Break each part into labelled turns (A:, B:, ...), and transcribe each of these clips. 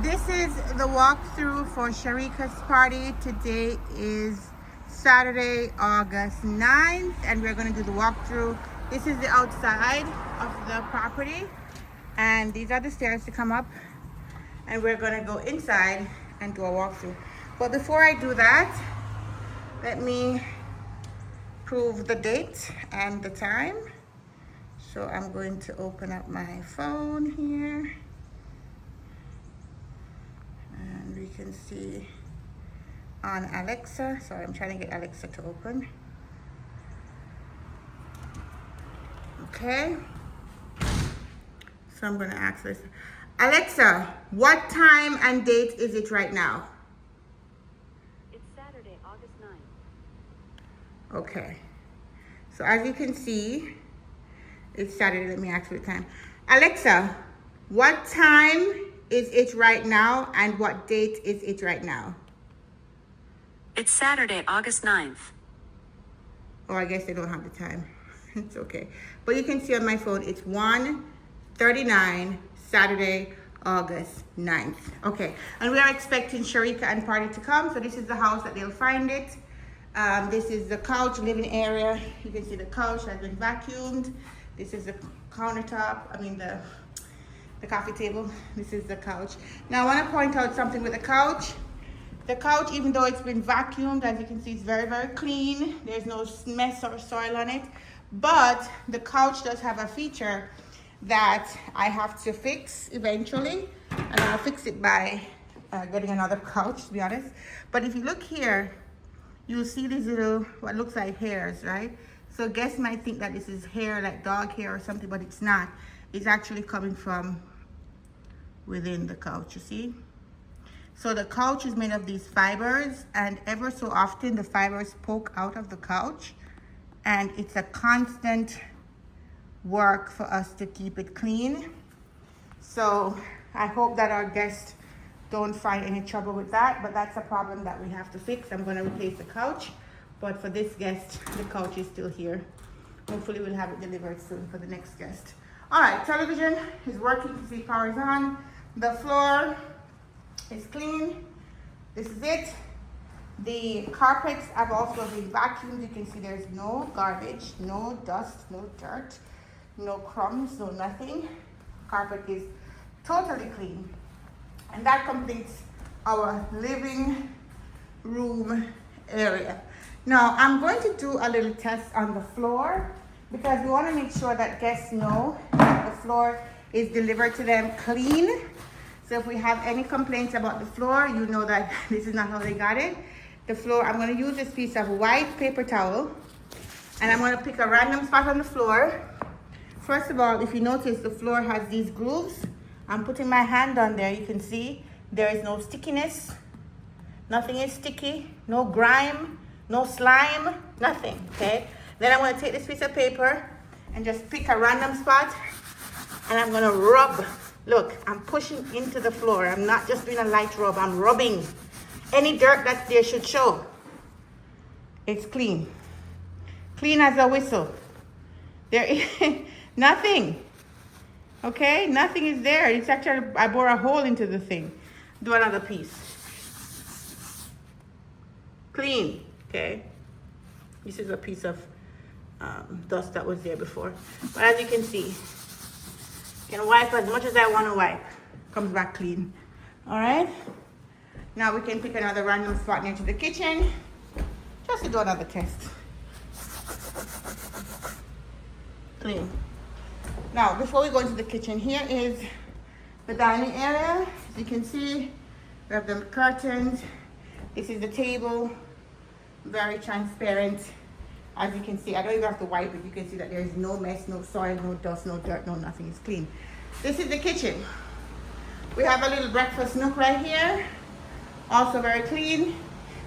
A: This is the walkthrough for Sherikka's party. Today is Saturday, August 9th, and we're going to do the walkthrough. This is the outside of the property, and these are the stairs to come up, and we're going to go inside and do a walkthrough. But before I do that, let me prove the date and the time. So I'm going to open up my phone here. And we can see on Alexa. Sorry, I'm trying to get Alexa to open. Okay. So I'm going to ask this. Alexa, what time and date is it right now?
B: It's Saturday, August 9th.
A: Okay. So as you can see, it's Saturday. Let me ask for the time. Alexa, what time is it right now and what date is it right now?
B: It's Saturday, August 9th.
A: Oh, I guess they don't have the time. It's okay. But you can see on my phone, it's 1:39, Saturday, August 9th. Okay, and we are expecting Sherikka and party to come. So this is the house that they'll find it. This is the couch living area. You can see the couch has been vacuumed. This is the countertop, the coffee table. This is the couch. Now I want to point out something with the couch. The couch, even though it's been vacuumed, as you can see, it's very, very clean. There's no mess or soil on it. But the couch does have a feature that I have to fix eventually. And I'll fix it by getting another couch, to be honest. But if you look here, you'll see these little, what looks like hairs, right? So guests might think that this is hair, like dog hair or something, but it's not. It's actually coming from within the couch, you see? So the couch is made of these fibers, and ever so often the fibers poke out of the couch, and it's a constant work for us to keep it clean. So I hope that our guests don't find any trouble with that, but that's a problem that we have to fix. I'm going to replace the couch, but for this guest, the couch is still here. Hopefully we'll have it delivered soon for the next guest. All right, television is working. You see power is on. The floor is clean. This is it. The carpets have also been vacuumed. You can see there's no garbage, no dust, no dirt, no crumbs, no nothing. Carpet is totally clean. And that completes our living room area. Now, I'm going to do a little test on the floor because we want to make sure that guests know that the floor is delivered to them clean. So if we have any complaints about the floor, you know that this is not how they got it. The floor, I'm going to use this piece of white paper towel, and I'm going to pick a random spot on the floor. First of all, if you notice, the floor has these grooves. I'm putting my hand on there. You can see there is no stickiness. Nothing is sticky. No grime. No slime. Nothing. Okay? Then I'm going to take this piece of paper and just pick a random spot. And I'm going to rub. Look, I'm pushing into the floor. I'm not just doing a light rub. I'm rubbing. Any dirt that's there should show. It's clean. Clean as a whistle. There is nothing. Okay, nothing is there. It's actually, I bore a hole into the thing. Do another piece. Clean, okay? This is a piece of dust that was there before. But as you can see, you can wipe as much as I want to wipe. Comes back clean. All right? Now we can pick another random spot near to the kitchen. Just to do another test. Clean. Now, before we go into the kitchen, here is the dining area. As you can see, we have the curtains. This is the table, very transparent. As you can see, I don't even have to wipe it. You can see that there is no mess, no soil, no dust, no dirt, no nothing. It's clean. This is the kitchen. We have a little breakfast nook right here. Also very clean.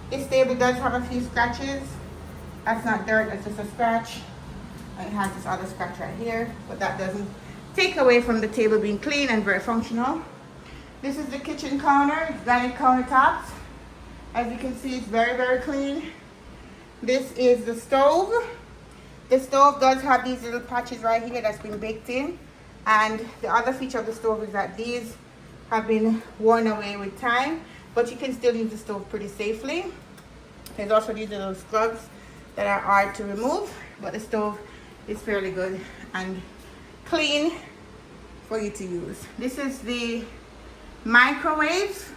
A: This table does have a few scratches. That's not dirt, that's just a scratch. And it has this other scratch right here, but that doesn't take away from the table being clean and very functional. This is the kitchen counter, granite countertops. As you can see, it's very, very clean. This is the stove. The stove does have these little patches right here that's been baked in. And the other feature of the stove is that these have been worn away with time, but you can still use the stove pretty safely. There's also these little scrubs that are hard to remove, but the stove is fairly good and clean for you to use. This is the microwave,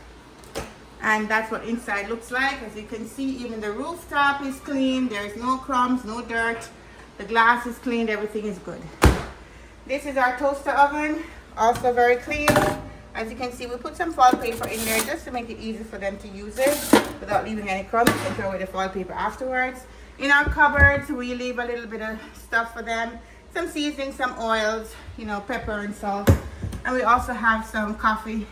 A: and that's what inside looks like. As you can see, even the rooftop is clean. There's no crumbs, no dirt. The glass is cleaned, everything is good. This is our toaster oven, also very clean. As you can see, we put some foil paper in there just to make it easy for them to use it without leaving any crumbs. You can throw away the foil paper afterwards. In our cupboards, we leave a little bit of stuff for them. Some seasoning, some oils, you know, pepper and salt. And we also have some coffee,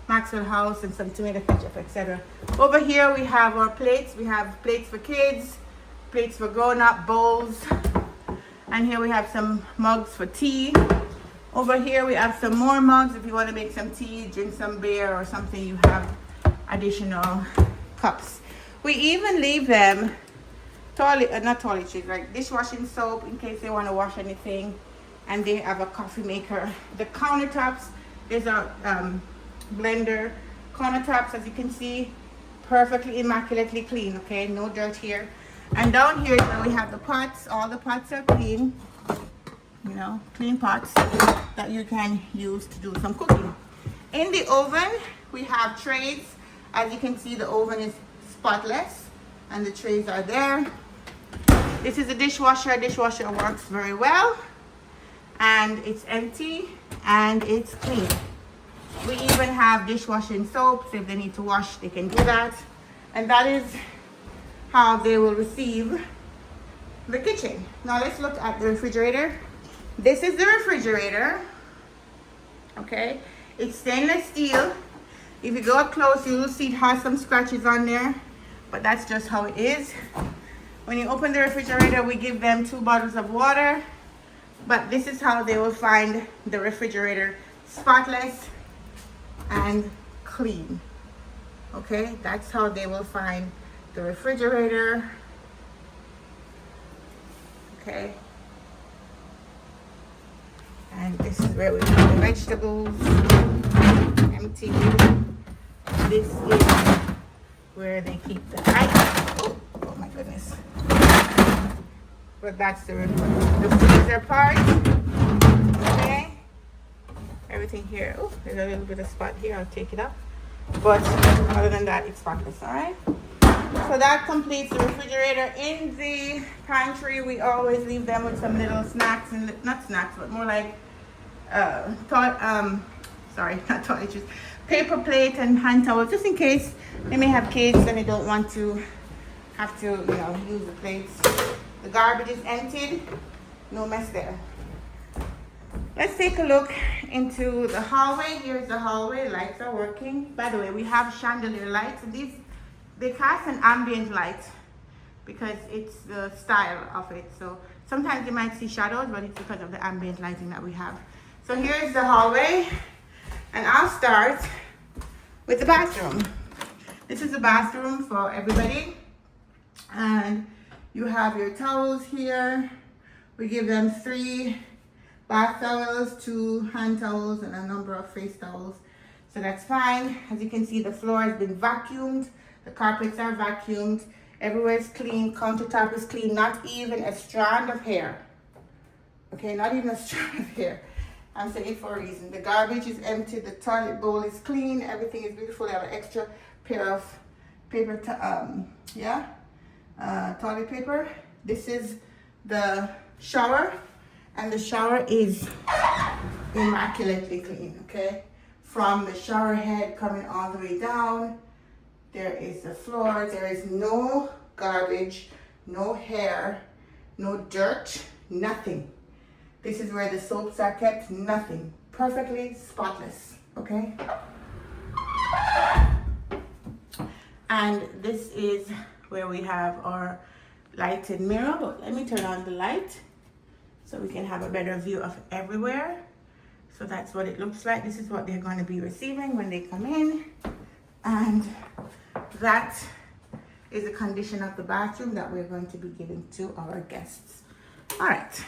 A: Maxwell House, and some tomato ketchup, etc. Over here, we have our plates. We have plates for kids, plates for grown-up, bowls. And here we have some mugs for tea. Over here we have some more mugs if you want to make some tea, drink some beer or something. You have additional cups. We even leave them not toiletries, like dishwashing soap in case they want to wash anything, and they have a coffee maker. The countertops, there's a blender. Countertops, as you can see, perfectly immaculately clean. Okay, no dirt here. And down here is where we have the pots. All the pots are clean. You know, clean pots that you can use to do some cooking. In the oven, we have trays. As you can see, the oven is spotless and the trays are there. This is a dishwasher. Dishwasher works very well and it's empty and it's clean. We even have dishwashing soaps. If they need to wash, they can do that. And that is how they will receive the kitchen. Now let's look at the refrigerator. This is the refrigerator, okay? It's stainless steel. If you go up close, you will see it has some scratches on there, but that's just how it is. When you open the refrigerator, we give them 2 bottles of water, but this is how they will find the refrigerator: spotless and clean, okay? That's how they will find the refrigerator, okay? And this is where we put the vegetables, empty. This is where they keep the ice. Oh my goodness. But that's the freezer part. Okay. Everything here. Oh, there's a little bit of spot here. I'll take it up. But other than that, it's spotless, all right? So that completes the refrigerator. In the pantry, we always leave them with some little snacks, and not snacks, but more like not toiletries, paper plate and hand towels, just in case they may have kids and they don't want to have to, you know, use the plates. The garbage is emptied, no mess there. Let's take a look into the hallway. Here's the hallway. Lights are working. By the way, we have chandelier lights, and these, they cast an ambient light because it's the style of it. So sometimes you might see shadows, but it's because of the ambient lighting that we have. So here's the hallway, and I'll start with the bathroom. This is the bathroom for everybody, and you have your towels here. We give them 3 bath towels, 2 hand towels, and a number of face towels. So that's fine. As you can see, the floor has been vacuumed. The carpets are vacuumed. Everywhere is clean. Countertop is clean. Not even a strand of hair. Okay, not even a strand of hair. I'm saying it for a reason. The garbage is empty. The toilet bowl is clean. Everything is beautiful. I have an extra pair of paper, toilet paper. This is the shower, and the shower is immaculately clean, okay? From the shower head coming all the way down, there is the floor. There is no garbage, no hair, no dirt, nothing. This is where the soaps are kept, nothing. Perfectly spotless, okay? And this is where we have our lighted mirror. But let me turn on the light so we can have a better view of everywhere. So that's what it looks like. This is what they're going to be receiving when they come in. And that is the condition of the bathroom that we're going to be giving to our guests. All right.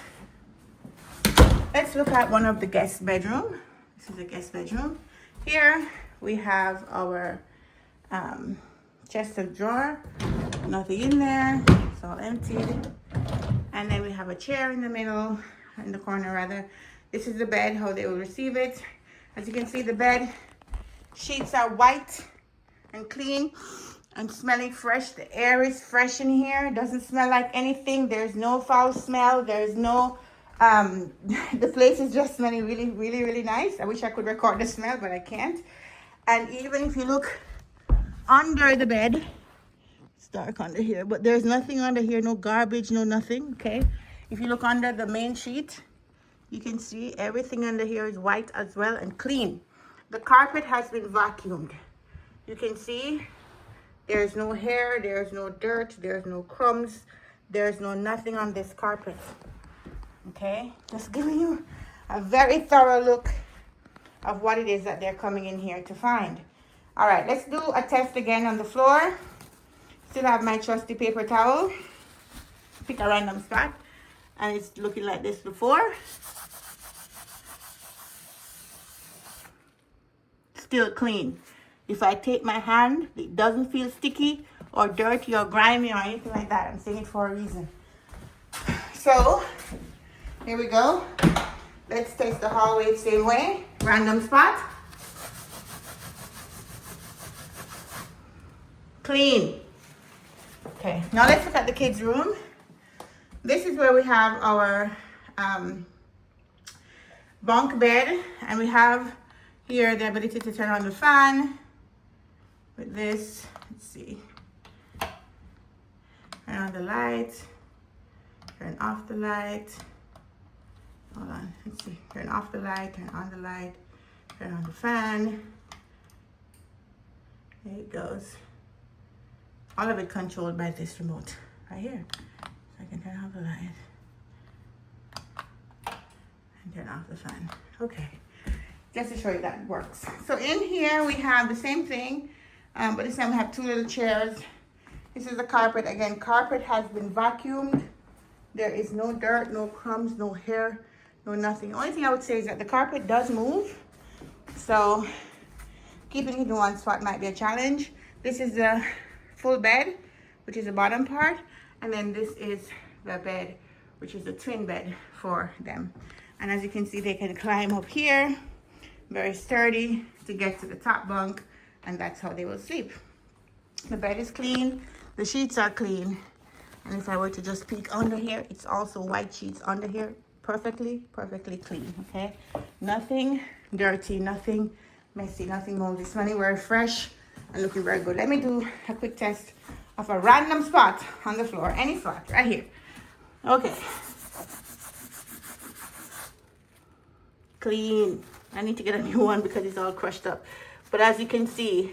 A: Let's look at one of the guest bedroom. This is a guest bedroom. Here we have our chest of drawer. Nothing in there. It's all emptied. And then we have a chair in the middle, in the corner rather. This is the bed, how they will receive it. As you can see, the bed sheets are white and clean and smelling fresh. The air is fresh in here. It doesn't smell like anything. There's no foul smell. There's no, the place is just smelling really, really, really nice. I wish I could record the smell, but I can't. And even if you look under the bed, it's dark under here, but there's nothing under here, no garbage, no nothing, okay? If you look under the main sheet, you can see everything under here is white as well and clean. The carpet has been vacuumed. You can see there's no hair, there's no dirt, there's no crumbs, there's no nothing on this carpet. Okay, just giving you a very thorough look of what it is that they're coming in here to find. All right, let's do a test again on the floor. Still have my trusty paper towel. Pick a random spot, and it's looking like this before. Still clean. If I take my hand, it doesn't feel sticky or dirty or grimy or anything like that. I'm saying it for a reason. So, here we go. Let's test the hallway the same way. Random spot. Clean. Okay, now let's look at the kids' room. This is where we have our bunk bed, and we have here the ability to turn on the fan with this. Let's see. Turn on the light, turn off the light. Hold on, let's see. Turn off the light, turn on the light, turn on the fan. There it goes. All of it controlled by this remote right here. So I can turn off the light and turn off the fan. Okay, just to show you that it works. So in here we have the same thing, but this time we have two little chairs. This is the carpet. Again, carpet has been vacuumed. There is no dirt, no crumbs, no hair, no nothing. The only thing I would say is that the carpet does move. So keeping it in one spot might be a challenge. This is the full bed, which is the bottom part. And then this is the bed, which is the twin bed for them. And as you can see, they can climb up here, very sturdy, to get to the top bunk. And that's how they will sleep. The bed is clean. The sheets are clean. And if I were to just peek under here, it's also white sheets under here. Perfectly clean, okay? Nothing dirty, nothing messy, nothing moldy. Smelling very fresh and looking very good. Let me do a quick test of a random spot on the floor. Any spot, right here. Okay. Clean. I need to get a new one because it's all crushed up. But as you can see,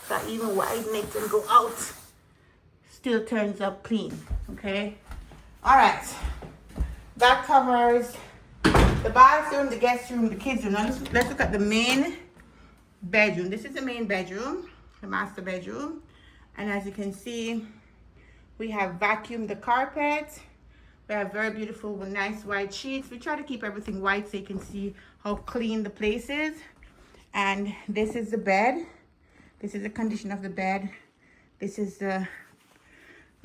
A: if I even widen it and go out, still turns up clean, okay? All right, that covers the bathroom, the guest room, the kids' room. Now let's look at the main bedroom. This is the main bedroom, the master bedroom. And as you can see, we have vacuumed the carpet. We have very beautiful, nice white sheets. We try to keep everything white so you can see how clean the place is. And this is the bed. This is the condition of the bed. This is the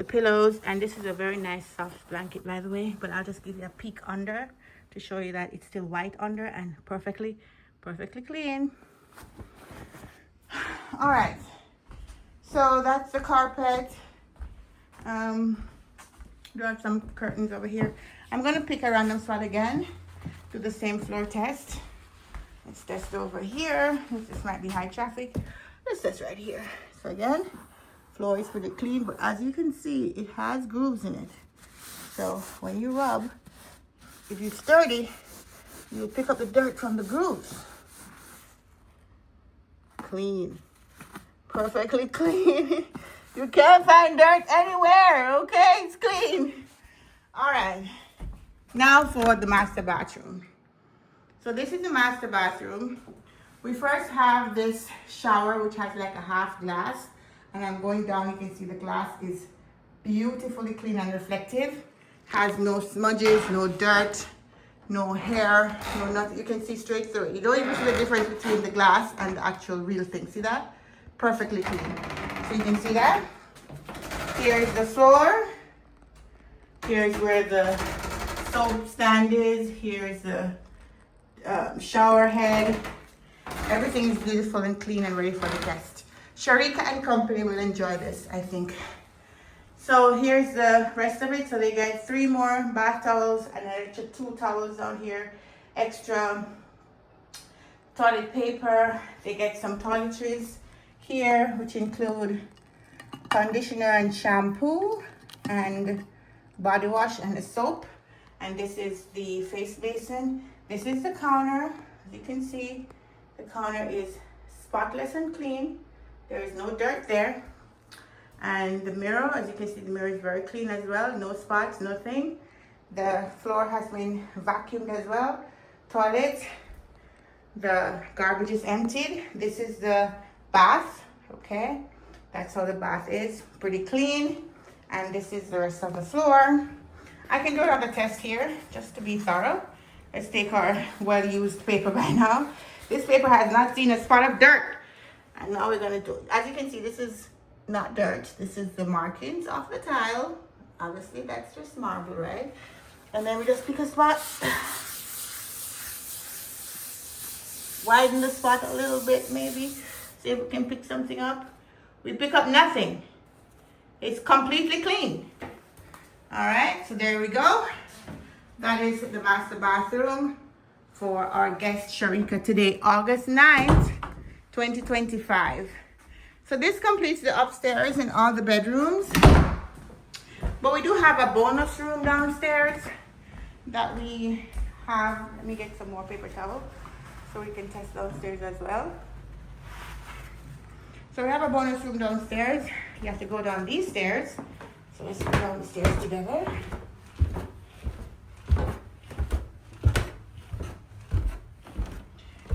A: pillows, and this is a very nice soft blanket, by the way, but I'll just give you a peek under to show you that it's still white under and perfectly clean. All right, so that's the carpet. Do have some curtains over here. I'm gonna pick a random spot again, do the same floor test. Let's test over here. This might be high traffic. Let's test right here. So again, floor is pretty clean, but as you can see, it has grooves in it. So when you rub, if you're sturdy, you'll pick up the dirt from the grooves. Clean, perfectly clean. You can't find dirt anywhere, okay? It's clean. All right, now for the master bathroom. So this is the master bathroom. We first have this shower, which has like a half glass. And I'm going down, you can see the glass is beautifully clean and reflective. Has no smudges, no dirt, no hair, no nothing. You can see straight through it. You don't even see the difference between the glass and the actual real thing. See that? Perfectly clean. So you can see that. Here's the floor. Here's where the soap stand is. Here's the shower head. Everything is beautiful and clean and ready for the guest. Sherikka and company will enjoy this, I think. So here's the rest of it. So they get 3 more bath towels and an extra 2 towels down here. Extra toilet paper. They get some toiletries here, which include conditioner and shampoo and body wash and a soap. And this is the face basin. This is the counter. As you can see, the counter is spotless and clean. There is no dirt there. And the mirror, as you can see, the mirror is very clean as well. No spots, nothing. The floor has been vacuumed as well. Toilet, the garbage is emptied. This is the bath, okay? That's how the bath is, pretty clean. And this is the rest of the floor. I can do another test here, just to be thorough. Let's take our well-used paper by now. This paper has not seen a spot of dirt. And now we're gonna do it. As you can see, this is not dirt. This is the markings of the tile. Obviously, that's just marble, right? And then we just pick a spot. Widen the spot a little bit, maybe. See if we can pick something up. We pick up nothing. It's completely clean. All right, so there we go. That is the master bathroom for our guest Sherikka today, August 9th, 2025. So this completes the upstairs and all the bedrooms. But we do have a bonus room downstairs that we have. Let me get some more paper towel so we can test downstairs as well. So we have a bonus room downstairs. You have to go down these stairs. So let's go down the stairs together.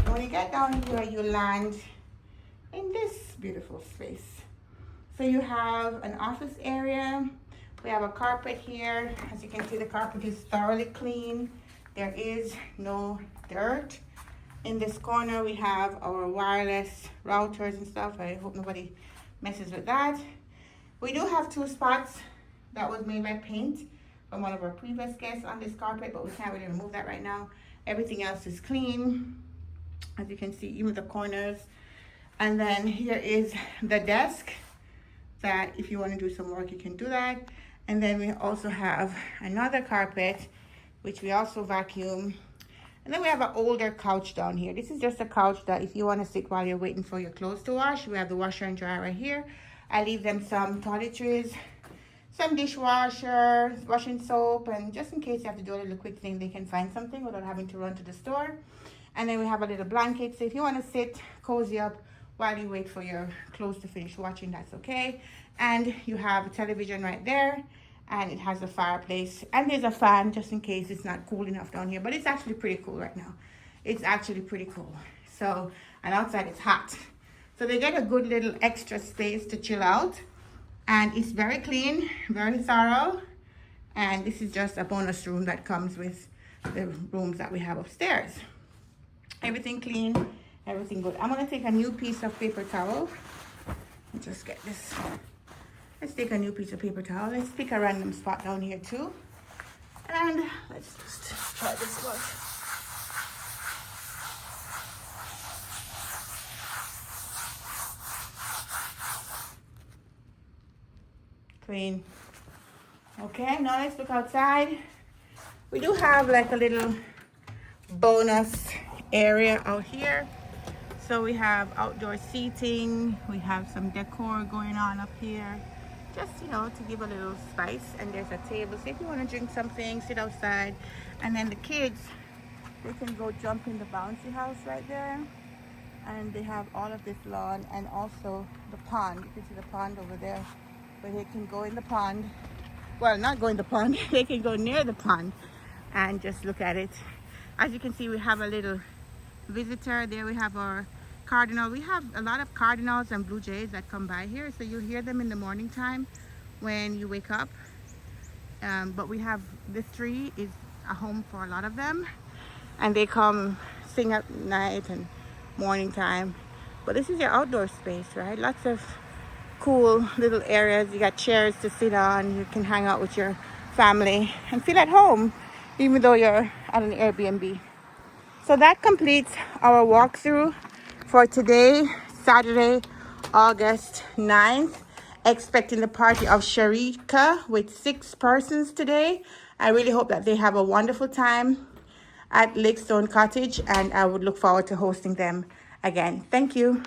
A: When you get down here, you land in this beautiful space. So you have an office area. We have a carpet here. As you can see, the carpet is thoroughly clean. There is no dirt. In this corner, we have our wireless routers and stuff. I hope nobody messes with that. We do have 2 spots that was made by paint from one of our previous guests on this carpet, but we can't really remove that right now. Everything else is clean. As you can see, even the corners. And then here is the desk that if you want to do some work, you can do that. And then we also have another carpet, which we also vacuum. And then we have an older couch down here. This is just a couch that if you want to sit while you're waiting for your clothes to wash, we have the washer and dryer right here. I leave them some toiletries, some dishwasher, washing soap, and just in case you have to do a little quick thing, they can find something without having to run to the store. And then we have a little blanket. So if you want to sit, cozy up while you wait for your clothes to finish watching, that's okay. And you have a television right there. And it has a fireplace. And there's a fan just in case it's not cool enough down here. But it's actually pretty cool right now. It's actually pretty cool. So, and outside it's hot. So they get a good little extra space to chill out. And it's very clean, very thorough. And this is just a bonus room that comes with the rooms that we have upstairs. Everything clean, everything good. I'm gonna take a new piece of paper towel. Let's just get this. Let's take a new piece of paper towel. Let's pick a random spot down here too. And let's just try this one. Clean. Okay, now let's look outside. We do have like a little bonus area out here. So we have outdoor seating. We have some decor going on up here. Just, you know, to give a little spice. And there's a table. So if you want to drink something, sit outside. And then the kids, they can go jump in the bouncy house right there. And they have all of this lawn and also the pond. You can see the pond over there. Where they can go in the pond. Well, not go in the pond. They can go near the pond and just look at it. As you can see, we have a little visitor. There we have our cardinal. We have a lot of cardinals and blue jays that come by here, so you hear them in the morning time when you wake up. But we have this tree is a home for a lot of them, and they come sing at night and morning time. But this is your outdoor space, right? Lots of cool little areas. You got chairs to sit on. You can hang out with your family and feel at home, even though you're at an Airbnb. So that completes our walkthrough for today, Saturday, August 9th. Expecting the party of Sherikka with 6 persons today. I really hope that they have a wonderful time at Lakestone Cottage, and I would look forward to hosting them again. Thank you.